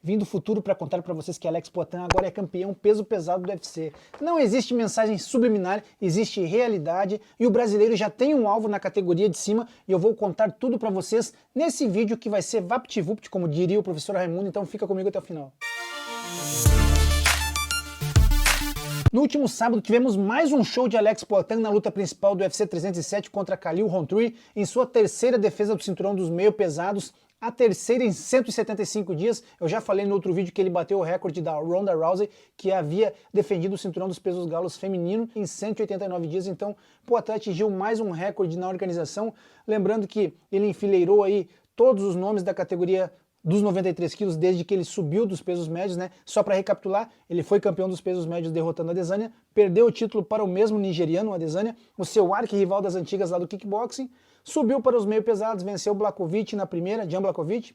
vim do futuro para contar para vocês que Alex Poatan agora é campeão peso pesado do UFC. Não existe mensagem subliminar, existe realidade e o brasileiro já tem um alvo na categoria de cima e eu vou contar tudo para vocês nesse vídeo que vai ser VaptVupt, como diria o professor Raimundo, então fica comigo até o final. No último sábado tivemos mais um show de Alex Poatan na luta principal do UFC 307 contra Khalil Rountree em sua terceira defesa do cinturão dos meio pesados, a terceira em 175 dias. Eu já falei no outro vídeo que ele bateu o recorde da Ronda Rousey, que havia defendido o cinturão dos pesos galos feminino em 189 dias, então Poatan atingiu mais um recorde na organização, lembrando que ele enfileirou aí todos os nomes da categoria dos 93 quilos desde que ele subiu dos pesos médios, né? Só para recapitular, ele foi campeão dos pesos médios derrotando a Adesanya, perdeu o título para o mesmo nigeriano, o Adesanya, o seu arquirrival das antigas lá do kickboxing, subiu para os meio pesados, venceu o Blachowicz na primeira, Jan Blachowicz,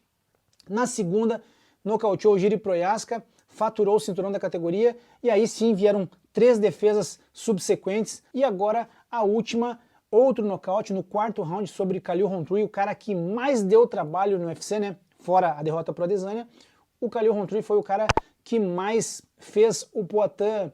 na segunda nocauteou o Jiri Prochazka, faturou o cinturão da categoria e aí sim vieram 3 defesas subsequentes e agora a última, outro nocaute no quarto round sobre Khalil Rountree, o cara que mais deu trabalho no UFC, né? Fora a derrota para o Adesanya, o Khalil Rountree foi o cara que mais fez o Poatan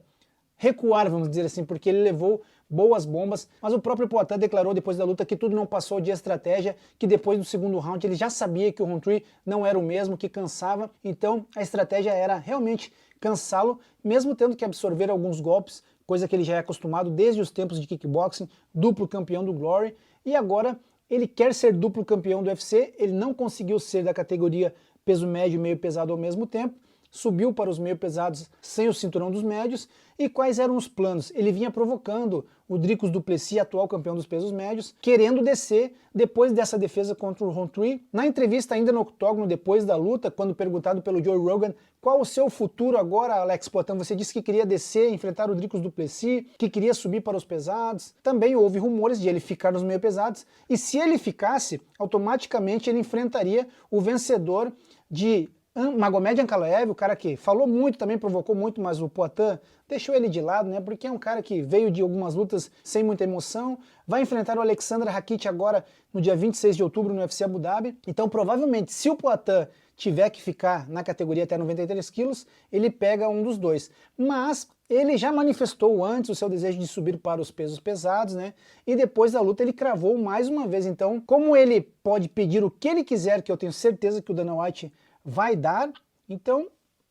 recuar, vamos dizer assim, porque ele levou boas bombas, mas o próprio Poatan declarou depois da luta que tudo não passou de estratégia, que depois do segundo round ele já sabia que o Rountree não era o mesmo, que cansava, então a estratégia era realmente cansá-lo, mesmo tendo que absorver alguns golpes, coisa que ele já é acostumado desde os tempos de kickboxing, duplo campeão do Glory, e agora ele quer ser duplo campeão do UFC, ele não conseguiu ser da categoria peso médio e meio pesado ao mesmo tempo, subiu para os meio pesados sem o cinturão dos médios. E quais eram os planos? Ele vinha provocando o Dricus du Plessis, atual campeão dos pesos médios, querendo descer depois dessa defesa contra o Rountree. Na entrevista ainda no octógono, depois da luta, quando perguntado pelo Joe Rogan qual o seu futuro agora, Alex Poatan, você disse que queria descer, enfrentar o Dricus du Plessis, que queria subir para os pesados. Também houve rumores de ele ficar nos meio pesados, e se ele ficasse, automaticamente ele enfrentaria o vencedor de Magomed Ankalaev, o cara que falou muito, também provocou muito, mas o Poatan deixou ele de lado, né? Porque é um cara que veio de algumas lutas sem muita emoção, vai enfrentar o Alexandre Rakic agora no dia 26 de outubro no UFC Abu Dhabi. Então, provavelmente, se o Poatan tiver que ficar na categoria até 93 quilos, ele pega um dos dois. Mas ele já manifestou antes o seu desejo de subir para os pesos pesados, né? E depois da luta ele cravou mais uma vez. Então, como ele pode pedir o que ele quiser, que eu tenho certeza que o Dana White vai dar, então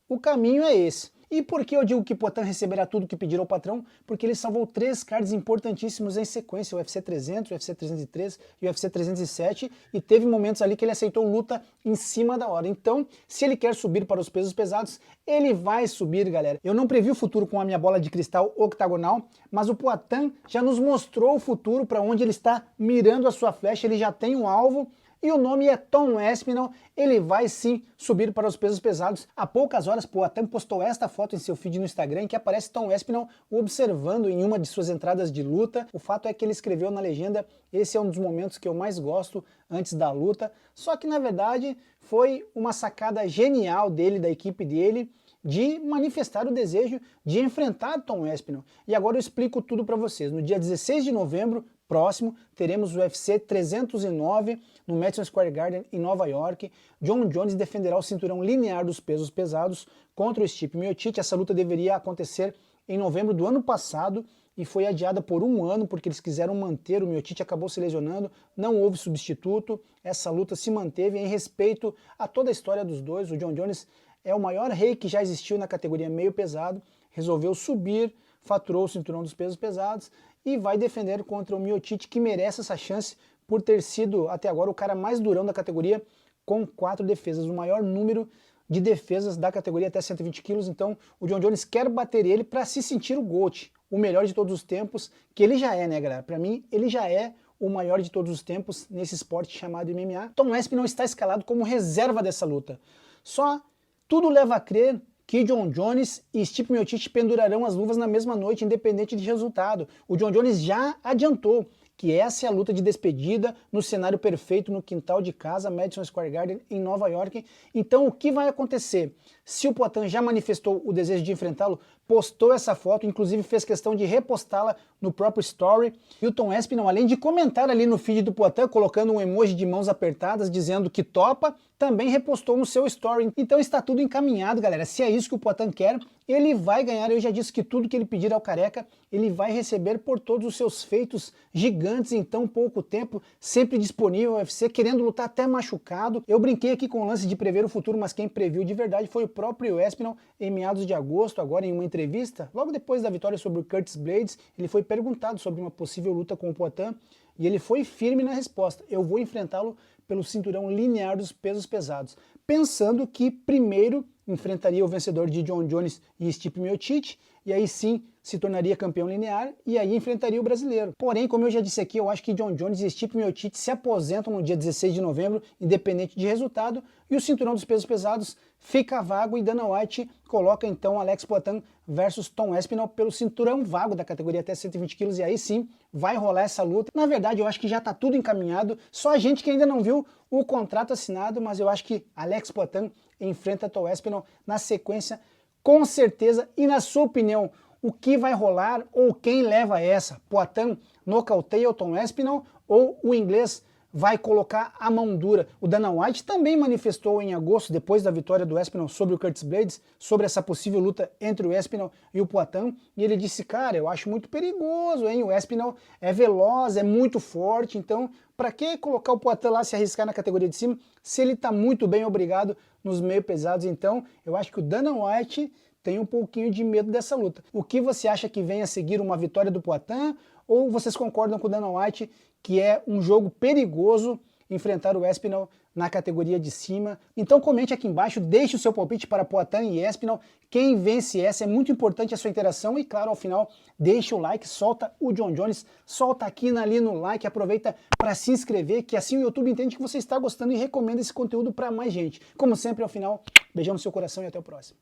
o caminho é esse. E por que eu digo que Poatan receberá tudo que pedir ao patrão? Porque ele salvou 3 cards importantíssimos em sequência, o UFC 300, o UFC 303 e o UFC 307, e teve momentos ali que ele aceitou luta em cima da hora. Então, se ele quer subir para os pesos pesados, ele vai subir, galera. Eu não previ o futuro com a minha bola de cristal octagonal, mas o Poatan já nos mostrou o futuro para onde ele está mirando a sua flecha, ele já tem um alvo, e o nome é Tom Aspinall, ele vai sim subir para os pesos pesados. Há poucas horas, Poatan postou esta foto em seu feed no Instagram, em que aparece Tom Aspinall observando em uma de suas entradas de luta. O fato é que ele escreveu na legenda, esse é um dos momentos que eu mais gosto antes da luta, só que na verdade foi uma sacada genial dele, da equipe dele, de manifestar o desejo de enfrentar Tom Aspinall. E agora eu explico tudo para vocês. No dia 16 de novembro, próximo, teremos o UFC 309 no Madison Square Garden em Nova York. Jon Jones defenderá o cinturão linear dos pesos pesados contra o Stipe Miocic. Essa luta deveria acontecer em novembro do ano passado e foi adiada por 1 ano porque eles quiseram manter, o Miocic acabou se lesionando, não houve substituto, essa luta se manteve em respeito a toda a história dos dois. O Jon Jones é o maior rei que já existiu na categoria meio pesado, resolveu subir, faturou o cinturão dos pesos pesados e vai defender contra o Miocic, que merece essa chance por ter sido até agora o cara mais durão da categoria, com 4 defesas, o maior número de defesas da categoria até 120 quilos. Então o Jon Jones quer bater ele para se sentir o GOAT, o melhor de todos os tempos, que ele já é, né, galera? Para mim, ele já é o maior de todos os tempos nesse esporte chamado MMA. Tom Aspinall está escalado como reserva dessa luta. Só tudo leva a crer que Jon Jones e Stipe Miocic pendurarão as luvas na mesma noite, independente de resultado. O Jon Jones já adiantou que essa é a luta de despedida no cenário perfeito, no quintal de casa, Madison Square Garden, em Nova York. Então o que vai acontecer? se o Poatan já manifestou o desejo de enfrentá-lo, postou essa foto, inclusive fez questão de repostá-la no próprio story. E o Tom Aspinall, além de comentar ali no feed do Poatan, colocando um emoji de mãos apertadas, dizendo que topa, também repostou no seu story. Então está tudo encaminhado, galera. Se é isso que o Poatan quer, ele vai ganhar. Eu já disse que tudo que ele pedir ao Careca, ele vai receber por todos os seus feitos gigantes em tão pouco tempo, sempre disponível no UFC, querendo lutar até machucado. Eu brinquei aqui com o lance de prever o futuro, mas quem previu de verdade foi o próprio Aspinall em meados de agosto, agora em uma entrevista, logo depois da vitória sobre o Curtis Blaydes. Ele foi perguntado sobre uma possível luta com o Poatan e ele foi firme na resposta: eu vou enfrentá-lo pelo cinturão linear dos pesos pesados, pensando que primeiro enfrentaria o vencedor de Jon Jones e Stipe Miocic, e aí sim se tornaria campeão linear, e aí enfrentaria o brasileiro. Porém, como eu já disse aqui, eu acho que Jon Jones e Stipe Miocic se aposentam no dia 16 de novembro, independente de resultado, e o cinturão dos pesos pesados fica vago e Dana White coloca então Alex Poatan versus Tom Aspinall pelo cinturão vago da categoria até 120 quilos, e aí sim vai rolar essa luta. Na verdade, eu acho que já tá tudo encaminhado, só a gente que ainda não viu o contrato assinado, mas eu acho que Alex Poatan enfrenta Tom Aspinall na sequência, com certeza. E na sua opinião, o que vai rolar ou quem leva essa? Poatan nocauteia o Tom Aspinall ou o inglês vai colocar a mão dura? O Dana White também manifestou em agosto, depois da vitória do Aspinall sobre o Curtis Blaydes, sobre essa possível luta entre o Aspinall e o Poatan, e ele disse: cara, eu acho muito perigoso, hein? O Aspinall é veloz, é muito forte, então para que colocar o Poatan lá, se arriscar na categoria de cima, se ele tá muito bem, obrigado, nos meio pesados? Então eu acho que o Dana White tem um pouquinho de medo dessa luta. O que você acha que vem a seguir, uma vitória do Poatan, ou vocês concordam com o Dana White que é um jogo perigoso enfrentar o Aspinall na categoria de cima? Então comente aqui embaixo, deixe o seu palpite para Poatan e Aspinall, quem vence essa, é muito importante a sua interação, e claro, ao final, deixa o like, solta o Jon Jones, solta aqui ali no like, aproveita para se inscrever, que assim o YouTube entende que você está gostando e recomenda esse conteúdo para mais gente. Como sempre, ao final, beijão no seu coração e até o próximo.